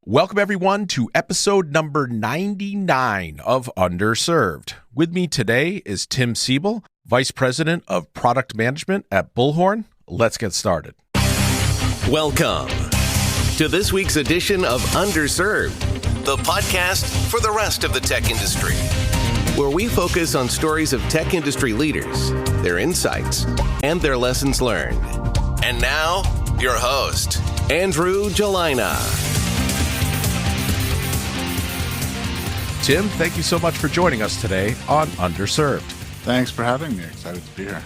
Welcome, everyone, to episode number 99 of Underserved. With me today is Tim Sebel, Vice President of Product Management at Bullhorn. Let's get started. Welcome to this week's edition of Underserved, the podcast for the rest of the tech industry, where we focus on stories of tech industry leaders, their insights, and their lessons learned. And now, your host, Andrew Jelina. Tim, thank you so much for joining us today on Underserved. Thanks for having me. Excited to be here.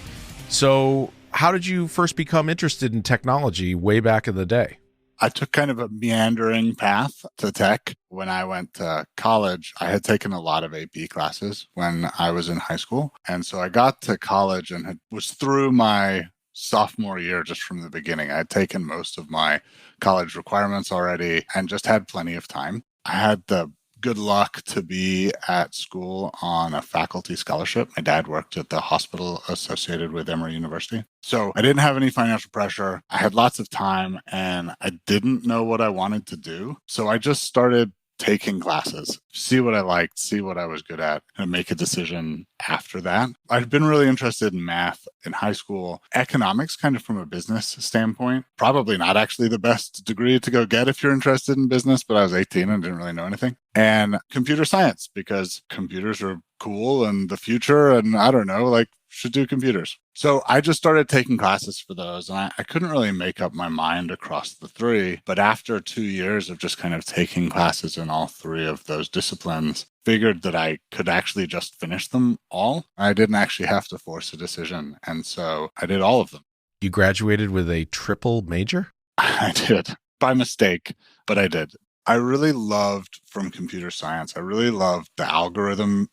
So, how did you first become interested in technology way back in the day? I took kind of a meandering path to tech. When I went to college, I had taken a lot of AP classes when I was in high school. And so I got to college and was through my sophomore year just from the beginning. I had taken most of my college requirements already and just had plenty of time. I had the good luck to be at school on a faculty scholarship. My dad worked at the hospital associated with Emory University. So I didn't have any financial pressure. I had lots of time and I didn't know what I wanted to do. So I just started taking classes, see what I liked, see what I was good at, and make a decision after that. I'd been really interested in math in high school, economics kind of from a business standpoint. Probably not actually the best degree to go get if you're interested in business, but I was 18 and didn't really know anything. And computer science, because computers are cool and the future, and I don't know, should do computers. So I just started taking classes for those, and I couldn't really make up my mind across the three. But after 2 years of just kind of taking classes in all three of those disciplines, figured that I could actually just finish them all. I didn't actually have to force a decision. And so I did all of them. You graduated with a triple major? I did, by mistake, but I did. I really loved from computer science. I really loved the algorithm.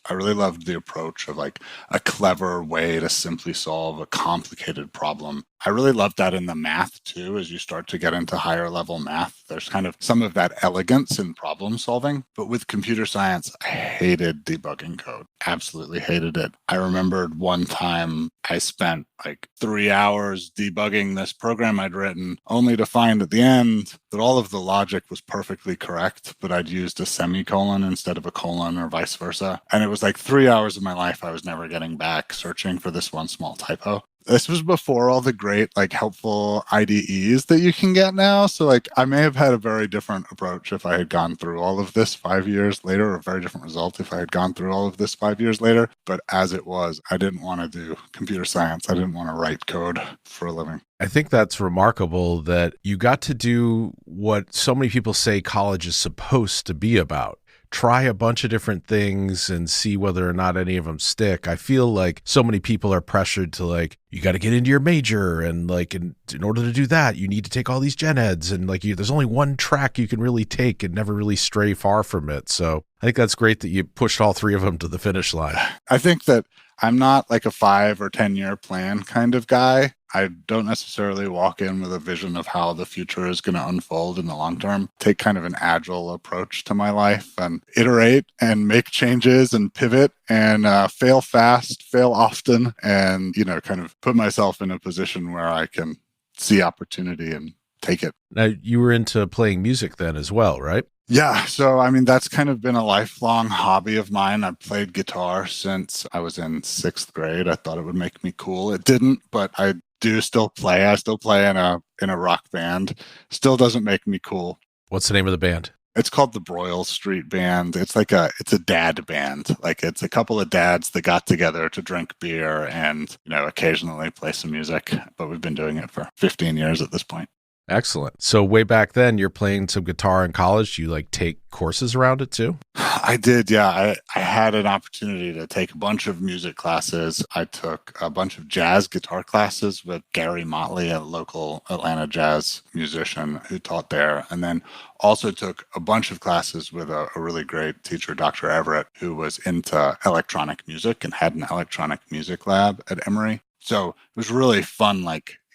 I really loved the approach of like a clever way to simply solve a complicated problem. I really loved that in the math too. As you start to get into higher level math, there's kind of some of that elegance in problem solving. But with computer science, I hated debugging code. Absolutely hated it. I remembered one time I spent like 3 hours debugging this program I'd written, only to find at the end that all of the logic was perfectly correct, but I'd used a semicolon instead of a colon or vice versa. And it was like 3 hours of my life I was never getting back searching for this one small typo. This was before all the great, helpful IDEs that you can get now. So, I may have had a very different approach if I had gone through all of this 5 years later, or a very different result if I had gone through all of this 5 years later. But as it was, I didn't want to do computer science. I didn't want to write code for a living. I think that's remarkable that you got to do what so many people say college is supposed to be about. Try a bunch of different things and see whether or not any of them stick. I feel like so many people are pressured to you got to get into your major and in order to do that, you need to take all these gen eds and there's only one track you can really take and never really stray far from it. So I think that's great that you pushed all three of them to the finish line. I think that I'm not a 5 or 10 year plan kind of guy. I don't necessarily walk in with a vision of how the future is going to unfold in the long term. Take kind of an agile approach to my life and iterate and make changes and pivot and fail fast, fail often, and, kind of put myself in a position where I can see opportunity and take it. Now, you were into playing music then as well, right? Yeah. So, that's kind of been a lifelong hobby of mine. I've played guitar since I was in 6th grade. I thought it would make me cool. It didn't, but I do still play. I still play in a rock band. Still doesn't make me cool. What's the name of the band? It's called the Broyle Street Band. It's it's a dad band. It's a couple of dads that got together to drink beer and, occasionally play some music. But we've been doing it for 15 years at this point. Excellent. So way back then, you're playing some guitar in college. Do you take courses around it too? I did, yeah. I had an opportunity to take a bunch of music classes. I took a bunch of jazz guitar classes with Gary Motley, a local Atlanta jazz musician who taught there. And then also took a bunch of classes with a really great teacher, Dr. Everett, who was into electronic music and had an electronic music lab at Emory. So it was really fun,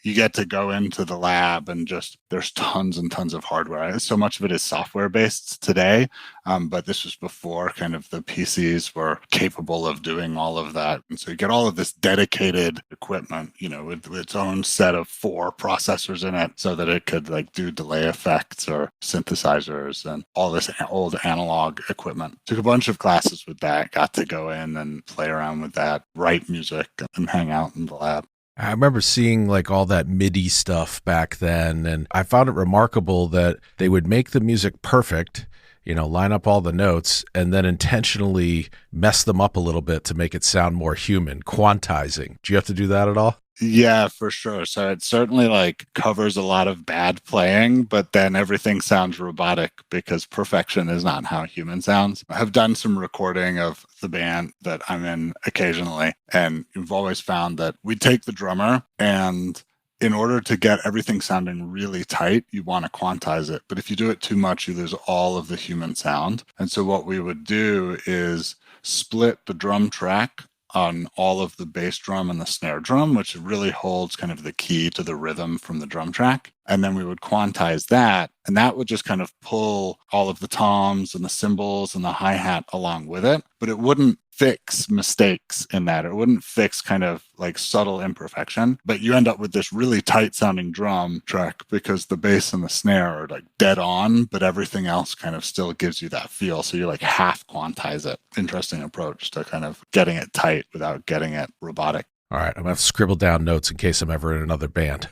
you get to go into the lab and just there's tons and tons of hardware. So much of it is software based today, but this was before kind of the PCs were capable of doing all of that. And so you get all of this dedicated equipment, with its own set of 4 processors in it so that it could like do delay effects or synthesizers and all this old analog equipment. Took a bunch of classes with that, got to go in and play around with that, write music and hang out in the lab. I remember seeing like all that MIDI stuff back then, and I found it remarkable that they would make the music perfect, line up all the notes, and then intentionally mess them up a little bit to make it sound more human, quantizing. Do you have to do that at all? Yeah, for sure. So it certainly like covers a lot of bad playing, but then everything sounds robotic because perfection is not how human sounds. I have done some recording of the band that I'm in occasionally, and you've always found that we take the drummer, and in order to get everything sounding really tight, you want to quantize it. But if you do it too much, you lose all of the human sound. And so what we would do is split the drum track on all of the bass drum and the snare drum, which really holds kind of the key to the rhythm from the drum track. And then we would quantize that, and that would just kind of pull all of the toms and the cymbals and the hi-hat along with it. But it wouldn't fix mistakes in that. It wouldn't fix kind of like subtle imperfection. But you end up with this really tight sounding drum track because the bass and the snare are like dead on, but everything else kind of still gives you that feel. So you like half quantize it. Interesting approach to kind of getting it tight without getting it robotic. All right, I'm going to have to scribble down notes in case I'm ever in another band.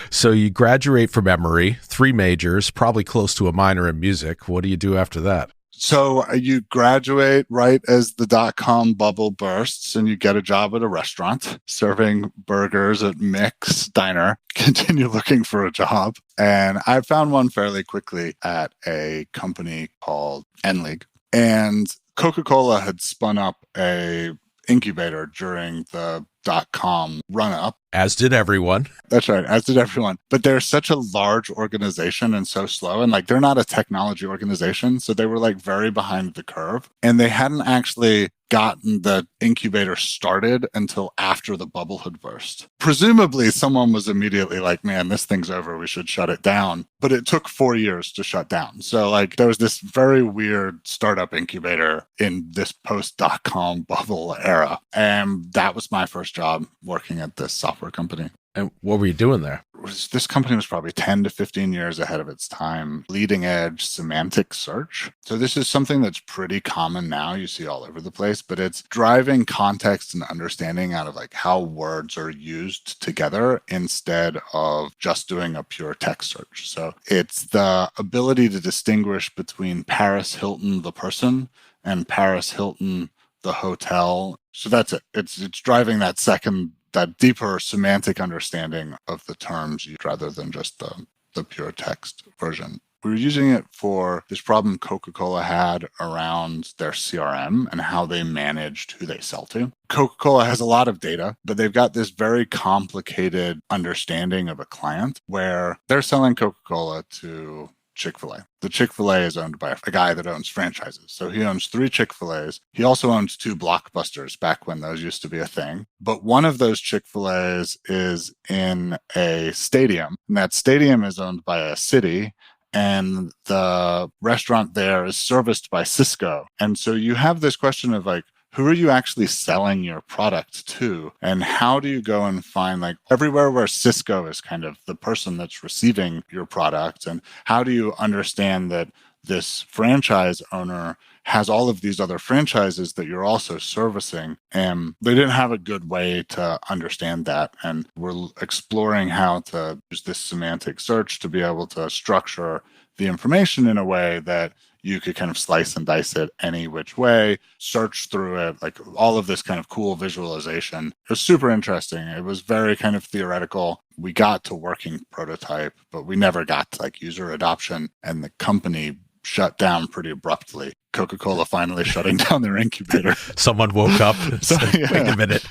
So you graduate from Emory, 3 majors, probably close to a minor in music. What do you do after that? So you graduate right as the dot-com bubble bursts, and you get a job at a restaurant serving burgers at Mick's Diner. Continue looking for a job. And I found one fairly quickly at a company called Nleg. And Coca-Cola had spun up a incubator during the .com run-up. As did everyone. That's right, as did everyone. But they're such a large organization and so slow, and like they're not a technology organization, so they were like very behind the curve. And they hadn't actually gotten the incubator started until after the bubble had burst. Presumably, someone was immediately like, man, this thing's over, we should shut it down. But it took 4 years to shut down. So like there was this very weird startup incubator in this post-.com bubble era. And that was my first job working at this software company. And what were you doing there? This company was probably 10 to 15 years ahead of its time, leading edge semantic search. So this is something that's pretty common now. You see all over the place, but it's driving context and understanding out of like how words are used together instead of just doing a pure text search. So it's the ability to distinguish between Paris Hilton, the person, and Paris Hilton, the hotel. So that's it. It's driving that deeper semantic understanding of the terms rather than just the pure text version. We were using it for this problem Coca-Cola had around their CRM and how they managed who they sell to. Coca-Cola has a lot of data, but they've got this very complicated understanding of a client where they're selling Coca-Cola to Chick-fil-A. The Chick-fil-A is owned by a guy that owns franchises. So he owns 3 Chick-fil-A's. He also owns 2 Blockbusters back when those used to be a thing. But one of those Chick-fil-A's is in a stadium, and that stadium is owned by a city, and the restaurant there is serviced by Cisco. And so you have this question of like, who are you actually selling your product to? And how do you go and find like everywhere where Cisco is kind of the person that's receiving your product? And how do you understand that this franchise owner has all of these other franchises that you're also servicing? And they didn't have a good way to understand that. And we're exploring how to use this semantic search to be able to structure the information in a way that you could kind of slice and dice it any which way, search through it, like all of this kind of cool visualization. It was super interesting. It was very kind of theoretical. We got to working prototype, but we never got to like user adoption, and the company shut down pretty abruptly. Coca-Cola finally shutting down their incubator. Someone woke up and said, wait a minute,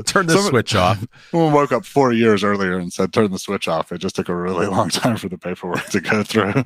turn the switch off. Someone woke up 4 years earlier and said, turn the switch off. It just took a really long time for the paperwork to go through.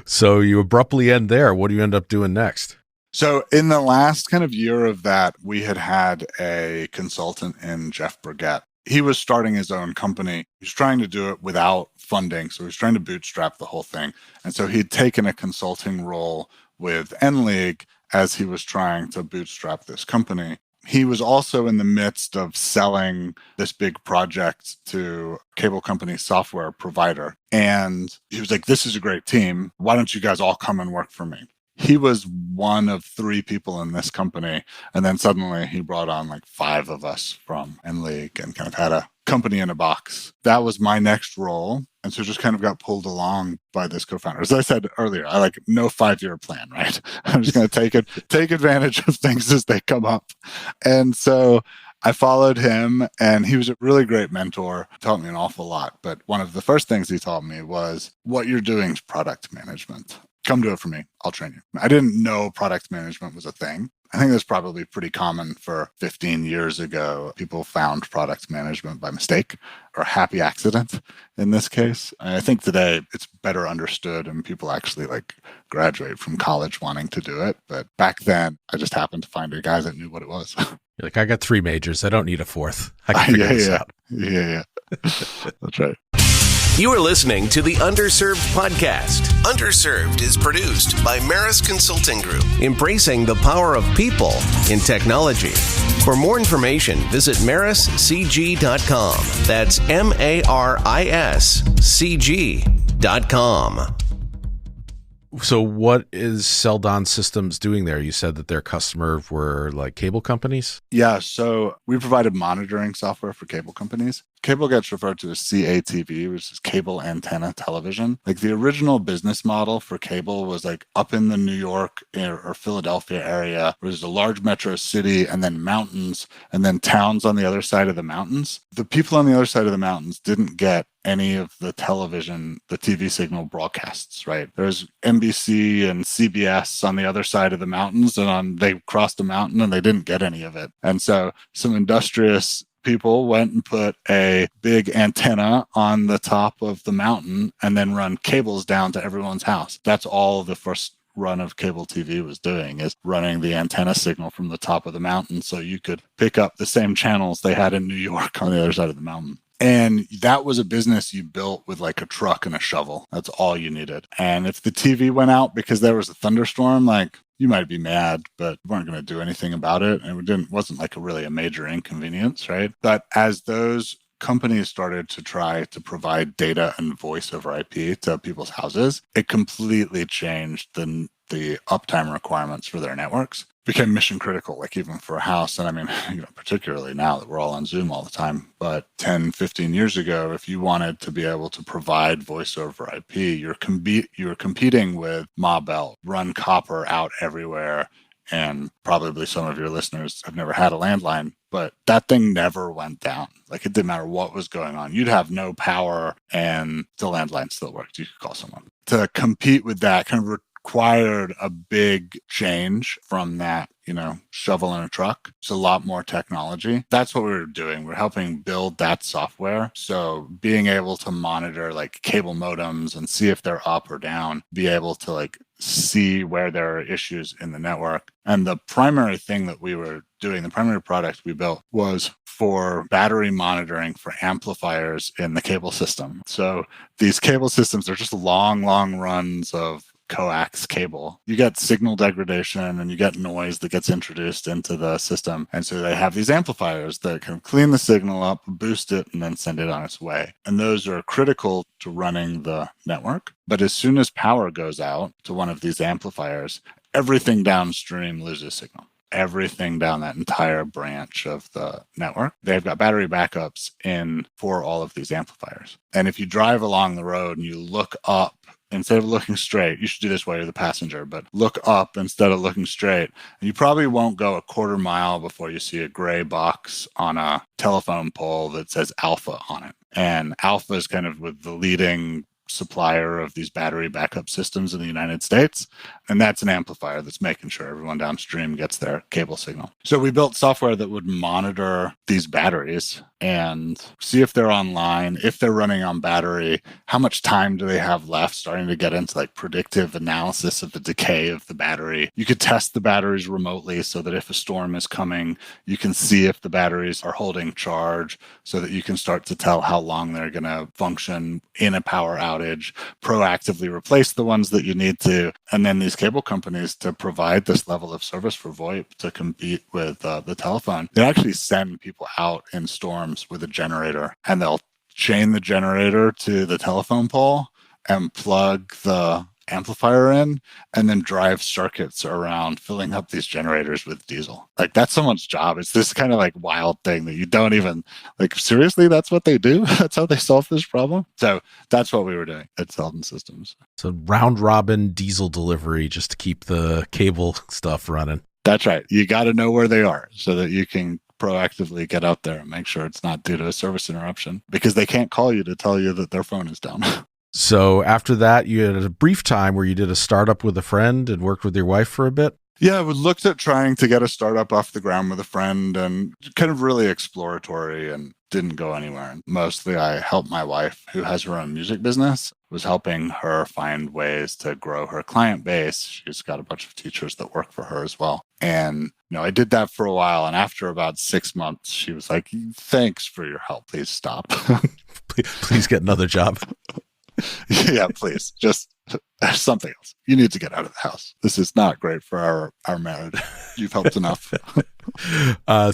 So you abruptly end there. What do you end up doing next? So in the last kind of year of that, we had a consultant in Jeff Burgett. he was starting his own company. He was trying to do it without funding. So he was trying to bootstrap the whole thing. And so he'd taken a consulting role with Nleg as he was trying to bootstrap this company. He was also in the midst of selling this big project to a cable company software provider. And he was like, this is a great team. Why don't you guys all come and work for me? He was one of 3 people in this company. And then suddenly he brought on like 5 of us from Nleg and kind of had a company in a box. That was my next role. And so just kind of got pulled along by this co-founder. As I said earlier, I like no 5-year plan, right? I'm just going to take advantage of things as they come up. And so I followed him, and he was a really great mentor, taught me an awful lot. But one of the first things he taught me was, what you're doing is product management. Come do it for me. I'll train you. I didn't know product management was a thing. I think that's probably pretty common for 15 years ago. People found product management by mistake or happy accident in this case. And I think today it's better understood and people actually like graduate from college wanting to do it. But back then, I just happened to find a guy that knew what it was. You're like, I got 3 majors. I don't need a 4th. I can figure this out. Yeah. That's right. You are listening to the Underserved podcast. Underserved is produced by Maris Consulting Group, embracing the power of people in technology. For more information, visit mariscg.com. That's mariscg.com. So what is Seldon Systems doing there? You said that their customer were like cable companies? Yeah, so we provided monitoring software for cable companies. Cable gets referred to as CATV, which is cable antenna television. Like the original business model for cable was like up in the New York or Philadelphia area, where there's a large metro city and then mountains and then towns on the other side of the mountains. The people on the other side of the mountains didn't get any of the television, the TV signal broadcasts, right? There's NBC and CBS on the other side of the mountains, and they crossed a mountain and they didn't get any of it. And so some industrious people went and put a big antenna on the top of the mountain and then run cables down to everyone's house. That's all the first run of cable TV was doing, is running the antenna signal from the top of the mountain so you could pick up the same channels they had in New York on the other side of the mountain. And that was a business you built with like a truck and a shovel. That's all you needed. And if the TV went out because there was a thunderstorm, like you might be mad, but you weren't going to do anything about it. And it wasn't like a major inconvenience, right? But as those companies started to try to provide data and voice over IP to people's houses, it completely changed the uptime requirements for their networks. Became mission critical, like even for a house. And I mean, particularly now that we're all on Zoom all the time, but 10, 15 years ago, if you wanted to be able to provide voice over IP, you're competing with Ma Bell, run copper out everywhere. And probably some of your listeners have never had a landline, but that thing never went down. Like it didn't matter what was going on. You'd have no power and the landline still worked. You could call someone. To compete with that kind of required a big change from that, shovel in a truck. It's a lot more technology. That's what we were doing. We're helping build that software. So being able to monitor like cable modems and see if they're up or down, be able to like see where there are issues in the network. And the primary thing that we were doing, the primary product we built was for battery monitoring for amplifiers in the cable system. So these cable systems are just long runs of coax cable. You get signal degradation and you get noise that gets introduced into the system. And so they have these amplifiers that can clean the signal up, boost it, and then send it on its way. And those are critical to running the network. But as soon as power goes out to one of these amplifiers, everything downstream loses signal. Everything down that entire branch of the network. They've got battery backups in for all of these amplifiers. And if you drive along the road and you look up, instead of looking straight, you should do this while you're the passenger, but look up instead of looking straight. And you probably won't go a quarter mile before you see a gray box on a telephone pole that says Alpha on it. And Alpha is kind of with the leading supplier of these battery backup systems in the United States. And that's an amplifier that's making sure everyone downstream gets their cable signal. So we built software that would monitor these batteries and see if they're online, if they're running on battery, how much time do they have left, starting to get into like predictive analysis of the decay of the battery. You could test the batteries remotely so that if a storm is coming, you can see if the batteries are holding charge so that you can start to tell how long they're going to function in a power outage, proactively replace the ones that you need to. And then these cable companies, to provide this level of service for VoIP to compete with the telephone, they actually send people out in storms with a generator, and they'll chain the generator to the telephone pole and plug the amplifier in, and then drive circuits around filling up these generators with diesel. Like, that's someone's job. It's this kind of like wild thing that you don't even like, seriously, that's what they do? That's how they solve this problem? So that's what we were doing at Selden Systems. So round robin diesel delivery just to keep the cable stuff running. That's right. You got to know where they are so that you can proactively get out there and make sure it's not due to a service interruption, because they can't call you to tell you that their phone is down. So after that, you had a brief time where you did a startup with a friend and worked with your wife for a bit? Yeah, we looked at trying to get a startup off the ground with a friend, and kind of really exploratory, and didn't go anywhere. And mostly I helped my wife, who has her own music business, was helping her find ways to grow her client base. She's got a bunch of teachers that work for her as well. And, I did that for a while. And after about 6 months, she was like, thanks for your help. Please stop. Please get another job. Yeah, please. Just something else. You need to get out of the house. This is not great for our marriage. You've helped enough.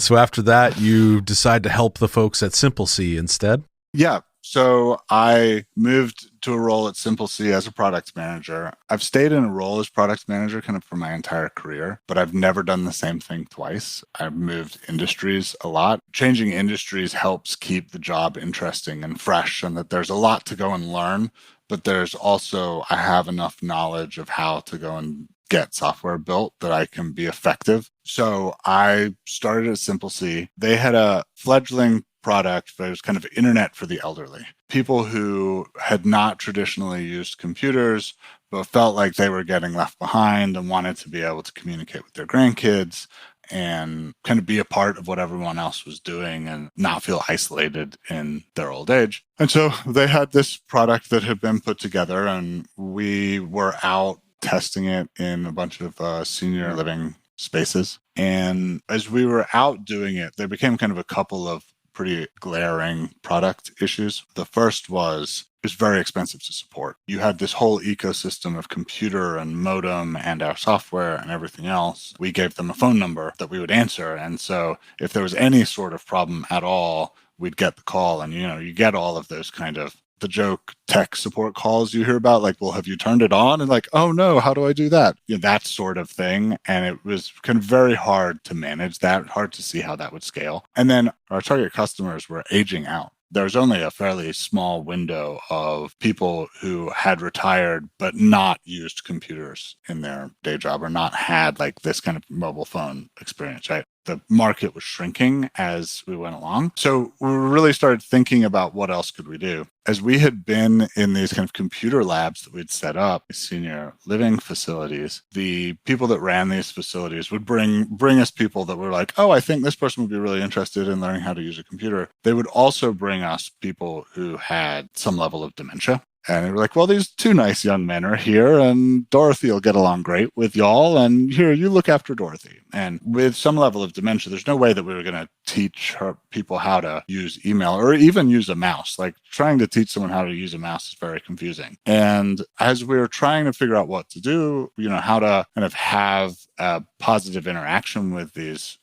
So after that, you decide to help the folks at Simple C instead? Yeah. So I moved to a role at Simple C as a product manager. I've stayed in a role as product manager kind of for my entire career, but I've never done the same thing twice. I've moved industries a lot. Changing industries helps keep the job interesting and fresh, and that there's a lot to go and learn, but there's also, I have enough knowledge of how to go and get software built that I can be effective. So I started at Simple C. They had a fledgling product, but it was kind of internet for the elderly. People who had not traditionally used computers, but felt like they were getting left behind and wanted to be able to communicate with their grandkids and kind of be a part of what everyone else was doing and not feel isolated in their old age. And so they had this product that had been put together, and we were out testing it in a bunch of senior living spaces. And as we were out doing it, there became kind of a couple of pretty glaring product issues. The first was it was very expensive to support. You had this whole ecosystem of computer and modem and our software and everything else. We gave them a phone number that we would answer. And so if there was any sort of problem at all, we'd get the call. And, you get all of those kind of the joke tech support calls you hear about, like, well, have you turned it on? And like, oh no, how do I do that? That sort of thing. And it was kind of very hard to manage that, hard to see how that would scale. And then our target customers were aging out. There's only a fairly small window of people who had retired but not used computers in their day job, or not had like this kind of mobile phone experience, right? The market was shrinking as we went along. So we really started thinking about what else could we do. As we had been in these kind of computer labs that we'd set up, senior living facilities, the people that ran these facilities would bring us people that were like, oh, I think this person would be really interested in learning how to use a computer. They would also bring us people who had some level of dementia. And they were like, well, these two nice young men are here, and Dorothy will get along great with y'all. And here, you look after Dorothy. And with some level of dementia, there's no way that we were going to teach people how to use email or even use a mouse. Like, trying to teach someone how to use a mouse is very confusing. And as we were trying to figure out what to do, how to kind of have a positive interaction with these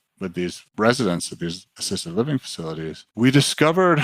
residents at these assisted living facilities, we discovered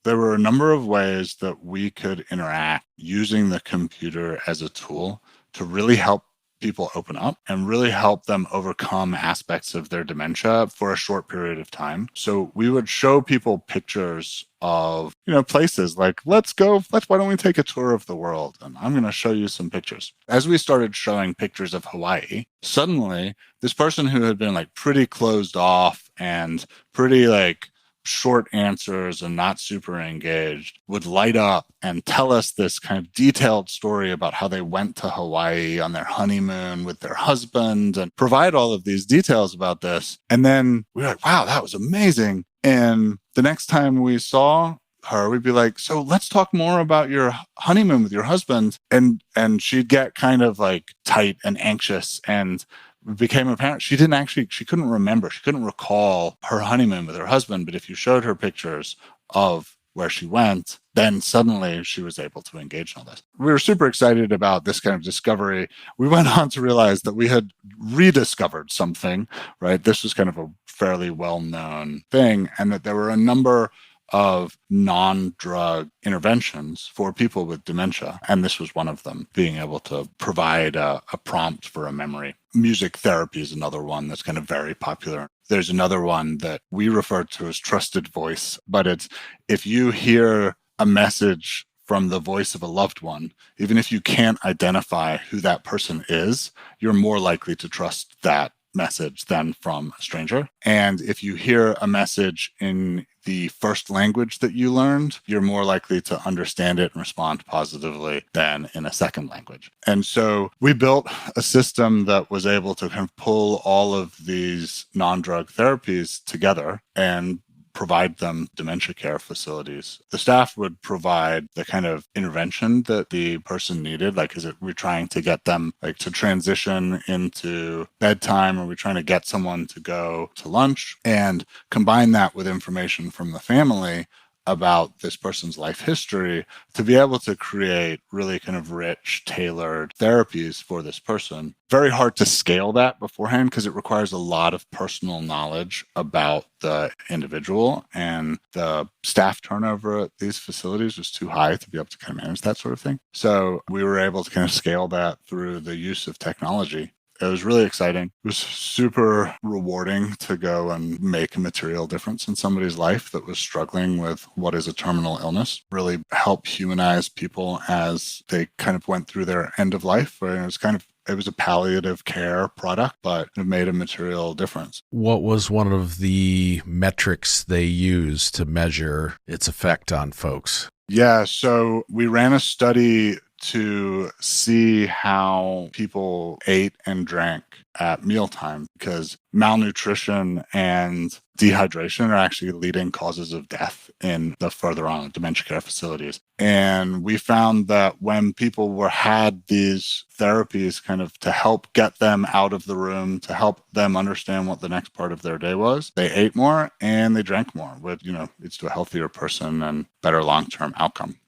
there were a number of ways that we could interact using the computer as a tool to really help people open up and really help them overcome aspects of their dementia for a short period of time. So we would show people pictures of, places like, why don't we take a tour of the world? And I'm going to show you some pictures. As we started showing pictures of Hawaii, suddenly this person who had been like pretty closed off and pretty like short answers and not super engaged would light up and tell us this kind of detailed story about how they went to Hawaii on their honeymoon with their husband and provide all of these details about this. And then we were like, wow, that was amazing. And the next time we saw her, we'd be like, so let's talk more about your honeymoon with your husband. And she'd get kind of like tight and anxious, and it became apparent she couldn't remember. She couldn't recall her honeymoon with her husband. But if you showed her pictures of where she went, then suddenly she was able to engage in all this. We were super excited about this kind of discovery. We went on to realize that we had rediscovered something, right? This was kind of a fairly well-known thing, and that there were a number of non-drug interventions for people with dementia. And this was one of them, being able to provide a prompt for a memory. Music therapy is another one that's kind of very popular. There's another one that we refer to as trusted voice, but it's if you hear a message from the voice of a loved one, even if you can't identify who that person is, you're more likely to trust that message than from a stranger. And if you hear a message in the first language that you learned, you're more likely to understand it and respond positively than in a second language. And so we built a system that was able to kind of pull all of these non-drug therapies together and provide them dementia care facilities. The staff would provide the kind of intervention that the person needed. Like, we're trying to get them like to transition into bedtime? Are we trying to get someone to go to lunch? And combine that with information from the family about this person's life history to be able to create really kind of rich, tailored therapies for this person. Very hard to scale that beforehand because it requires a lot of personal knowledge about the individual, and the staff turnover at these facilities was too high to be able to kind of manage that sort of thing. So we were able to kind of scale that through the use of technology. It was really exciting. It was super rewarding to go and make a material difference in somebody's life that was struggling with what is a terminal illness, really help humanize people as they kind of went through their end of life. It was a palliative care product, but it made a material difference. What was one of the metrics they used to measure its effect on folks? Yeah, so we ran a study to see how people ate and drank at mealtime, because malnutrition and dehydration are actually leading causes of death in the further on dementia care facilities. And we found that when people had these therapies kind of to help get them out of the room, to help them understand what the next part of their day was, they ate more and they drank more, which, leads to a healthier person and better long-term outcome.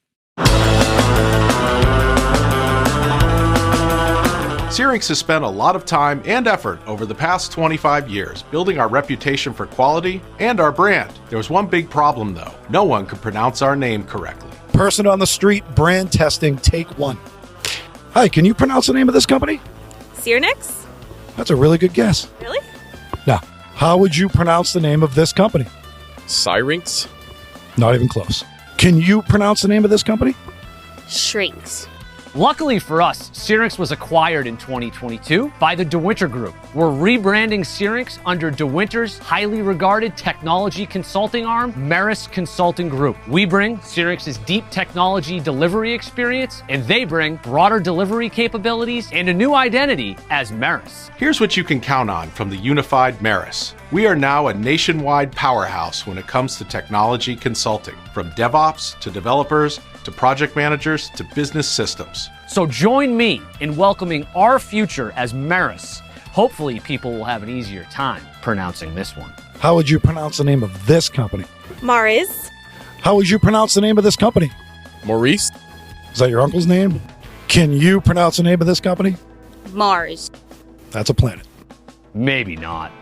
Syrinx has spent a lot of time and effort over the past 25 years building our reputation for quality and our brand. There was one big problem, though. No one could pronounce our name correctly. Person on the street, brand testing, take one. Hi, can you pronounce the name of this company? Syrinx? That's a really good guess. Really? Now, how would you pronounce the name of this company? Syrinx? Not even close. Can you pronounce the name of this company? Shrinks. Luckily for us, Syrinx was acquired in 2022 by the DeWinter Group. We're rebranding Syrinx under DeWinter's highly regarded technology consulting arm, Maris Consulting Group. We bring Syrinx's deep technology delivery experience, and they bring broader delivery capabilities and a new identity as Maris. Here's what you can count on from the unified Maris. We are now a nationwide powerhouse when it comes to technology consulting, from DevOps to developers to project managers to business systems. So join me in welcoming our future as Maris. Hopefully people will have an easier time pronouncing this one. How would you pronounce the name of this company? Mariz. How would you pronounce the name of this company? Maurice? Is that your uncle's name? Can you pronounce the name of this company? Mars. That's a planet. Maybe not.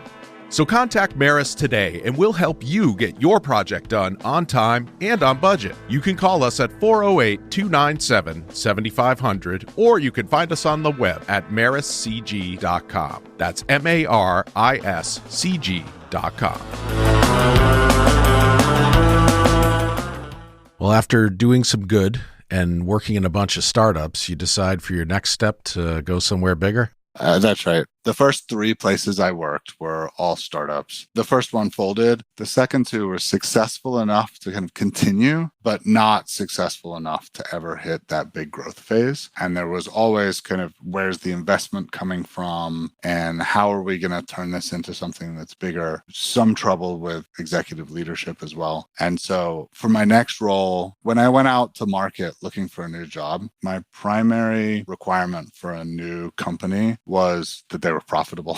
So contact Maris today and we'll help you get your project done on time and on budget. You can call us at 408-297-7500 or you can find us on the web at mariscg.com. That's MARISCG.com. Well, after doing some good and working in a bunch of startups, you decide for your next step to go somewhere bigger? That's right. The first 3 places I worked were all startups. The first one folded. The second 2 were successful enough to kind of continue, but not successful enough to ever hit that big growth phase. And there was always kind of, where's the investment coming from? And how are we going to turn this into something that's bigger? Some trouble with executive leadership as well. And so for my next role, when I went out to market looking for a new job, my primary requirement for a new company was that they were profitable.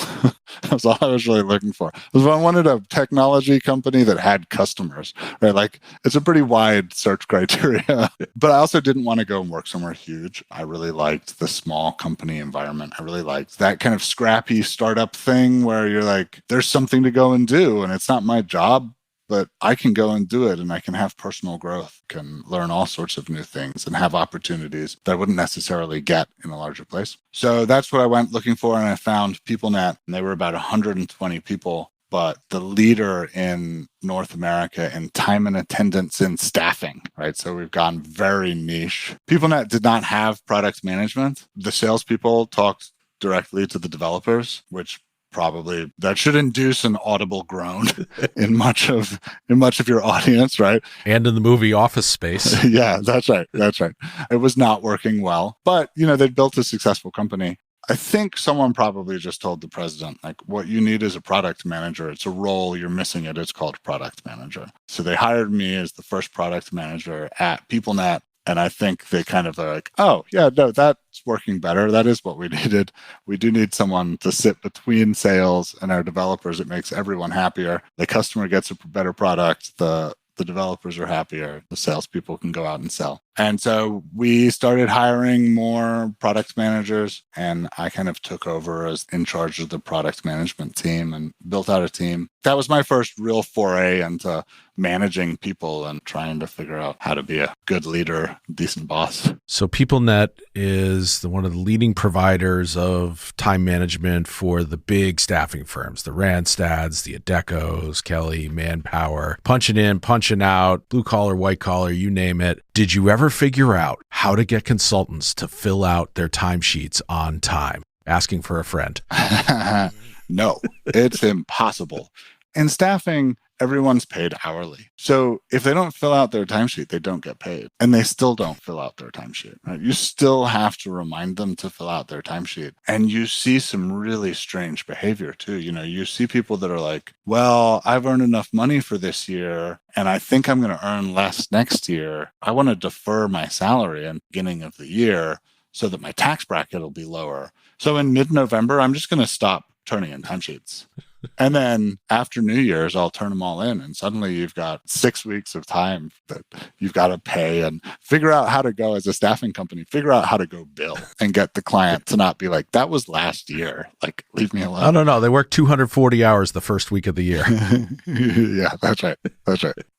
That's all I was really looking for. Because I wanted a technology company that had customers, right? Like, it's a pretty wide search criteria. But I also didn't want to go and work somewhere huge. I really liked the small company environment. I really liked that kind of scrappy startup thing where you're like, there's something to go and do, and it's not my job, but I can go and do it, and I can have personal growth, can learn all sorts of new things and have opportunities that I wouldn't necessarily get in a larger place. So that's what I went looking for, and I found PeopleNet, and they were about 120 people, but the leader in North America in time and attendance in staffing, right? So we've gone very niche. PeopleNet did not have product management. The salespeople talked directly to the developers, which probably that should induce an audible groan in much of your audience, right? And in the movie Office Space. Yeah, that's right. It was not working well, but they'd built a successful company. I think someone probably just told the president, like, what you need is a product manager. It's a role, you're missing it. It's called product manager. So they hired me as the first product manager at PeopleNet. And I think they kind of are like, oh, yeah, no, that's working better. That is what we needed. We do need someone to sit between sales and our developers. It makes everyone happier. The customer gets a better product. The developers are happier. The salespeople can go out and sell. And so we started hiring more product managers, and I kind of took over as in charge of the product management team and built out a team. That was my first real foray into managing people and trying to figure out how to be a good leader, decent boss. So PeopleNet is one of the leading providers of time management for the big staffing firms, the Randstads, the Adecos, Kelly, Manpower, punching in, punching out, blue collar, white collar, you name it. Did you ever figure out how to get consultants to fill out their timesheets on time? Asking for a friend. No, it's impossible. In staffing, everyone's paid hourly. So if they don't fill out their timesheet, they don't get paid. And they still don't fill out their timesheet, right? You still have to remind them to fill out their timesheet. And you see some really strange behavior too. You see people that are like, well, I've earned enough money for this year, and I think I'm going to earn less next year. I want to defer my salary in the beginning of the year so that my tax bracket will be lower. So in mid-November, I'm just going to stop turning in timesheets. And then after New Year's, I'll turn them all in. And suddenly you've got 6 weeks of time that you've got to pay and figure out how to go as a staffing company, figure out how to go bill and get the client to not be like, that was last year. Like, leave me alone. No. They work 240 hours the first week of the year. Yeah, that's right.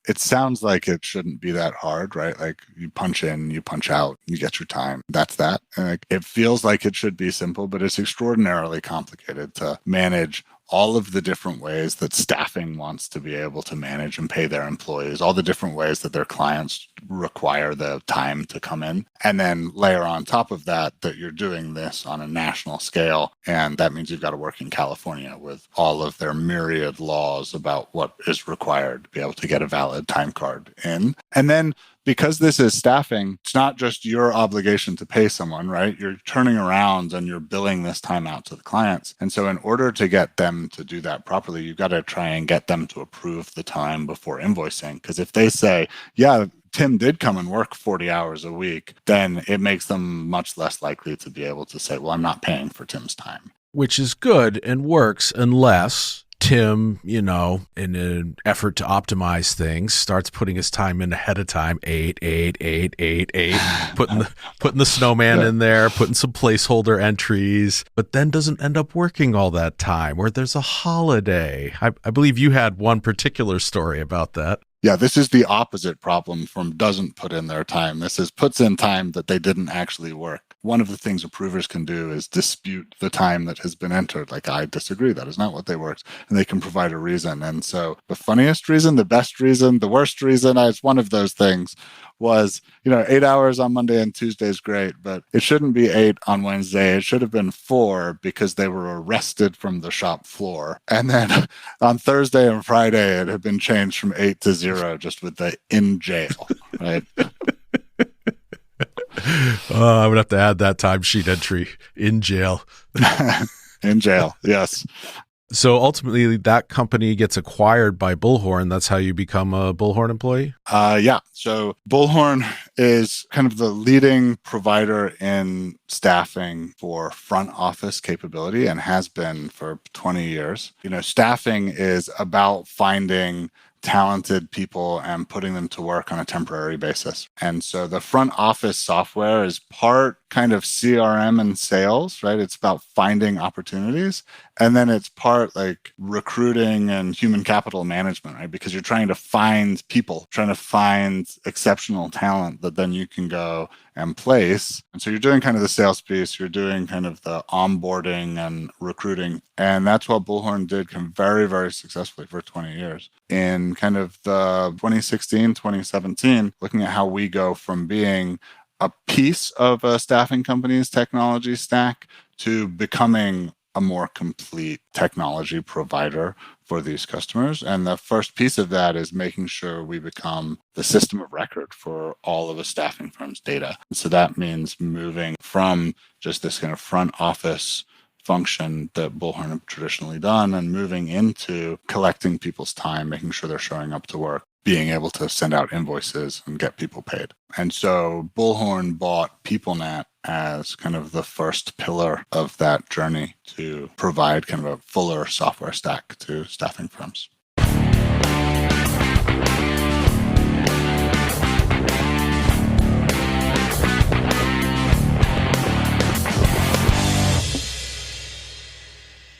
It sounds like it shouldn't be that hard, right? Like, you punch in, you punch out, you get your time. That's that. And it feels like it should be simple, but it's extraordinarily complicated to manage all of the different ways that staffing wants to be able to manage and pay their employees, all the different ways that their clients require the time to come in. And then layer on top of that you're doing this on a national scale. And that means you've got to work in California with all of their myriad laws about what is required to be able to get a valid time card in. And then because this is staffing, it's not just your obligation to pay someone, right? You're turning around and you're billing this time out to the clients. And so in order to get them to do that properly, you've got to try and get them to approve the time before invoicing. Because if they say, yeah, Tim did come and work 40 hours a week, then it makes them much less likely to be able to say, well, I'm not paying for Tim's time. Which is good and works unless Tim, in an effort to optimize things, starts putting his time in ahead of time, 8, putting the snowman in there, putting some placeholder entries, but then doesn't end up working all that time, or there's a holiday. I believe you had one particular story about that. Yeah, this is the opposite problem from doesn't put in their time. This is puts in time that they didn't actually work. One of the things approvers can do is dispute the time that has been entered. Like, I disagree, that is not what they worked. And they can provide a reason. And so the funniest reason, the best reason, the worst reason, it's one of those things was, 8 hours on Monday and Tuesday is great, but it shouldn't be 8 on Wednesday. It should have been 4 because they were arrested from the shop floor. And then on Thursday and Friday, it had been changed from 8 to 0 just with the in jail, right? I would have to add that timesheet entry, in jail. In jail, yes. So ultimately, that company gets acquired by Bullhorn. That's how you become a Bullhorn employee? Yeah. So Bullhorn is kind of the leading provider in staffing for front office capability and has been for 20 years. Staffing is about finding talented people and putting them to work on a temporary basis. And so the front office software is part kind of CRM and sales, right? It's about finding opportunities. And then it's part like recruiting and human capital management, right? Because you're trying to find people, trying to find exceptional talent that then you can go and place. And so you're doing kind of the sales piece, you're doing kind of the onboarding and recruiting. And that's what Bullhorn did very, very successfully for 20 years. In kind of the 2016, 2017, looking at how we go from being a piece of a staffing company's technology stack to becoming a more complete technology provider for these customers. And the first piece of that is making sure we become the system of record for all of a staffing firm's data. And so that means moving from just this kind of front office function that Bullhorn have traditionally done and moving into collecting people's time, making sure they're showing up to work, being able to send out invoices and get people paid. And so Bullhorn bought PeopleNet as kind of the first pillar of that journey to provide kind of a fuller software stack to staffing firms.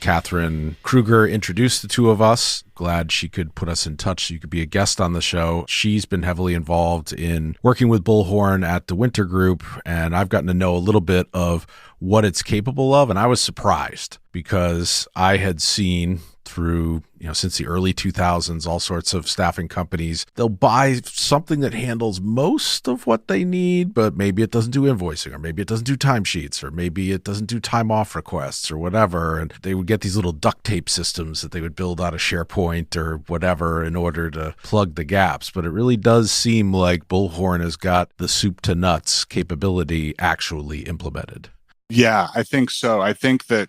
Catherine Kruger introduced the two of us. Glad she could put us in touch so you could be a guest on the show. She's been heavily involved in working with Bullhorn at the Winter Group, and I've gotten to know a little bit of what it's capable of, and I was surprised because I had seen through, since the early 2000s, all sorts of staffing companies, they'll buy something that handles most of what they need, but maybe it doesn't do invoicing, or maybe it doesn't do timesheets, or maybe it doesn't do time off requests or whatever. And they would get these little duct tape systems that they would build out of SharePoint or whatever in order to plug the gaps. But it really does seem like Bullhorn has got the soup to nuts capability actually implemented. Yeah, I think so. I think that,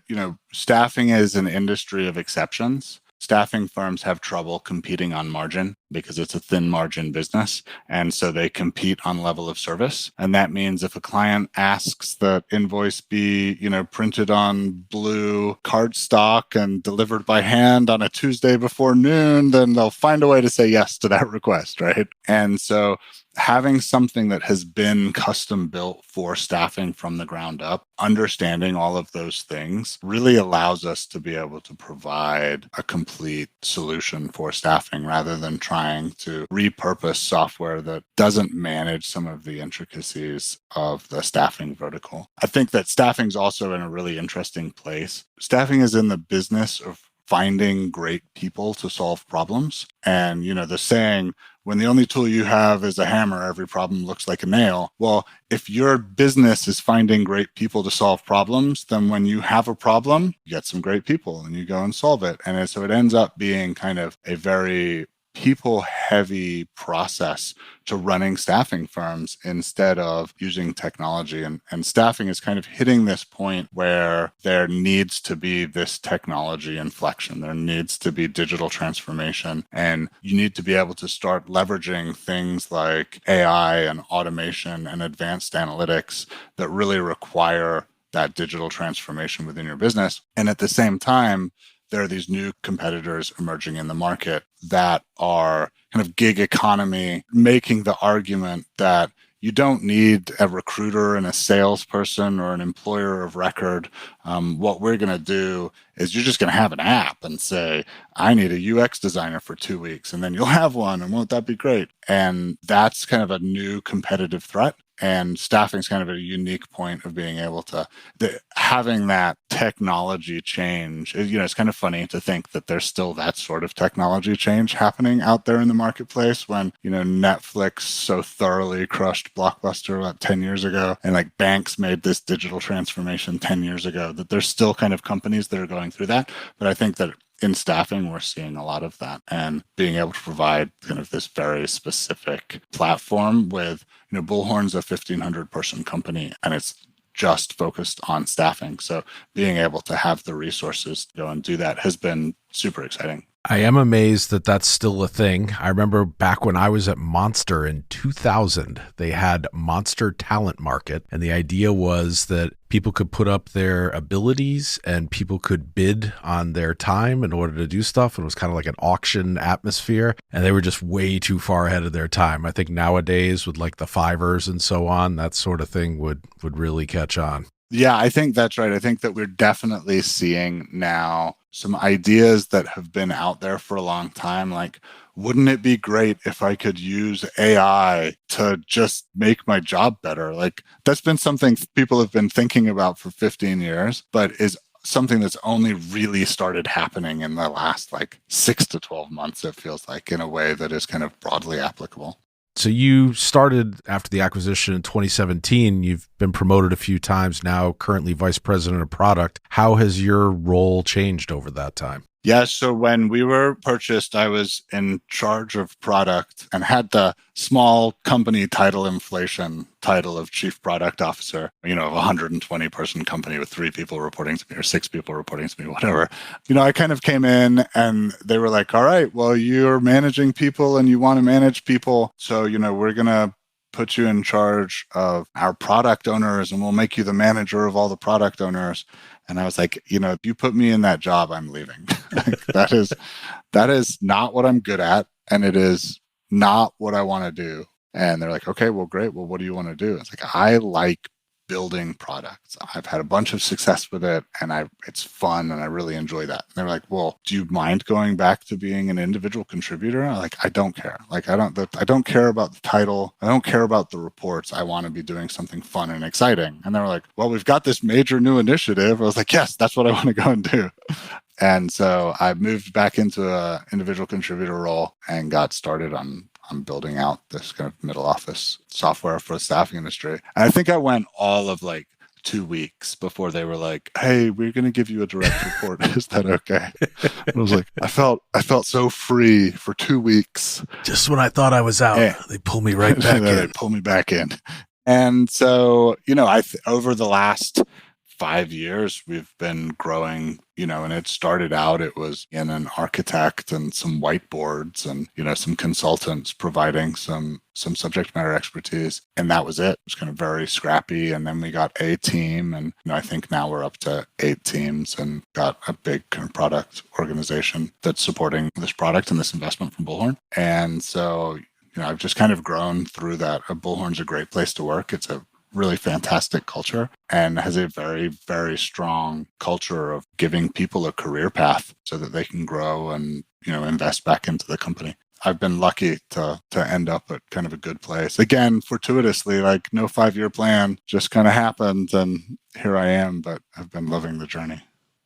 staffing is an industry of exceptions. Staffing firms have trouble competing on margin because it's a thin margin business. And so they compete on level of service. And that means if a client asks that invoice be, printed on blue cardstock and delivered by hand on a Tuesday before noon, then they'll find a way to say yes to that request, right? And so having something that has been custom built for staffing from the ground up, understanding all of those things really allows us to be able to provide a complete solution for staffing rather than trying to repurpose software that doesn't manage some of the intricacies of the staffing vertical. I think that staffing's also in a really interesting place. Staffing is in the business of finding great people to solve problems. And, the saying, when the only tool you have is a hammer, every problem looks like a nail. Well, if your business is finding great people to solve problems, then when you have a problem, you get some great people and you go and solve it. And so it ends up being kind of a very people-heavy process to running staffing firms instead of using technology. And staffing is kind of hitting this point where there needs to be this technology inflection. There needs to be digital transformation. And you need to be able to start leveraging things like AI and automation and advanced analytics that really require that digital transformation within your business. And at the same time, there are these new competitors emerging in the market that are kind of gig economy, making the argument that you don't need a recruiter and a salesperson or an employer of record. What we're going to do is you're just going to have an app and say, I need a UX designer for 2 weeks, and then you'll have one, and won't that be great? And that's kind of a new competitive threat. And staffing is kind of a unique point of being able to, having that technology change. It's kind of funny to think that there's still that sort of technology change happening out there in the marketplace when, Netflix so thoroughly crushed Blockbuster about 10 years ago, and like banks made this digital transformation 10 years ago, that there's still kind of companies that are going through that. But I think that in staffing, we're seeing a lot of that, and being able to provide kind of this very specific platform with, Bullhorn's a 1,500 person company, and it's just focused on staffing. So being able to have the resources to go and do that has been super exciting. I am amazed that that's still a thing. I remember back when I was at Monster in 2000, they had Monster Talent Market. And the idea was that people could put up their abilities and people could bid on their time in order to do stuff. And it was kind of like an auction atmosphere. And they were just way too far ahead of their time. I think nowadays with like the Fivers and so on, that sort of thing would really catch on. Yeah, I think that's right. I think that we're definitely seeing now some ideas that have been out there for a long time. Like, wouldn't it be great if I could use AI to just make my job better? Like, that's been something people have been thinking about for 15 years, but is something that's only really started happening in the last 6 to 12 months, it feels like, in a way that is kind of broadly applicable. So you started after the acquisition in 2017. You've been promoted a few times now, currently vice president of product. How has your role changed over that time? Yeah, so when we were purchased, I was in charge of product and had the small company title inflation title of chief product officer, of a 120 person company with 3 people reporting to me or 6 people reporting to me, whatever. I kind of came in and they were like, all right, well, you're managing people and you want to manage people. So, we're going to put you in charge of our product owners and we'll make you the manager of all the product owners. And I was like, if you put me in that job, I'm leaving. That is not what I'm good at. And it is not what I want to do. And they're like, okay, well, great. Well, what do you want to do? It's like, I like building products. I've had a bunch of success with it and it's fun and I really enjoy that. And they're like, well, do you mind going back to being an individual contributor? I'm like, I don't care. I don't care about the title. I don't care about the reports. I want to be doing something fun and exciting. And they were like, well, we've got this major new initiative. I was like, yes, that's what I want to go and do. And so I moved back into an individual contributor role and got started on building out this kind of middle office software for the staffing industry. And I think I went all of 2 weeks before they were like, hey, we're going to give you a direct report. Is that okay? And I was like, I felt so free for 2 weeks. Just when I thought I was out, they pulled me right back in. They pulled me back in. And so, over the last 5 years, we've been growing, and it started out, it was in an architect and some whiteboards and, some consultants providing some subject matter expertise. And that was it. It was kind of very scrappy. And then we got a team. And I think now we're up to 8 teams and got a big kind of product organization that's supporting this product and this investment from Bullhorn. And so, I've just kind of grown through that. Bullhorn's a great place to work. It's a really fantastic culture and has a very, very strong culture of giving people a career path so that they can grow and, invest back into the company. I've been lucky to end up at kind of a good place. Again, fortuitously, no 5-year plan, just kind of happened and here I am, but I've been loving the journey.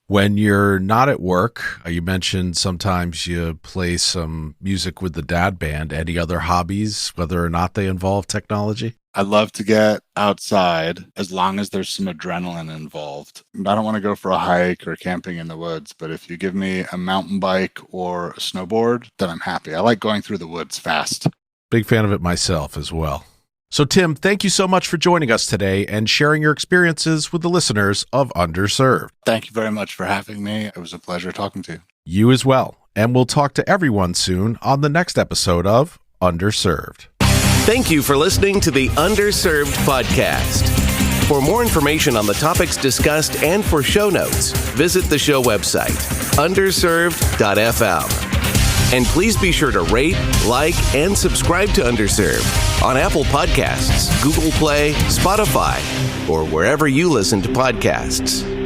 When you're not at work, you mentioned sometimes you play some music with the dad band. Any other hobbies, whether or not they involve technology? I love to get outside as long as there's some adrenaline involved. I don't want to go for a hike or camping in the woods, but if you give me a mountain bike or a snowboard, then I'm happy. I like going through the woods fast. Big fan of it myself as well. So Tim, thank you so much for joining us today and sharing your experiences with the listeners of Underserved. Thank you very much for having me. It was a pleasure talking to you. You as well. And we'll talk to everyone soon on the next episode of Underserved. Thank you for listening to the Underserved podcast. For more information on the topics discussed and for show notes, visit the show website, underserved.fm. And please be sure to rate, like, and subscribe to Underserved on Apple Podcasts, Google Play, Spotify, or wherever you listen to podcasts.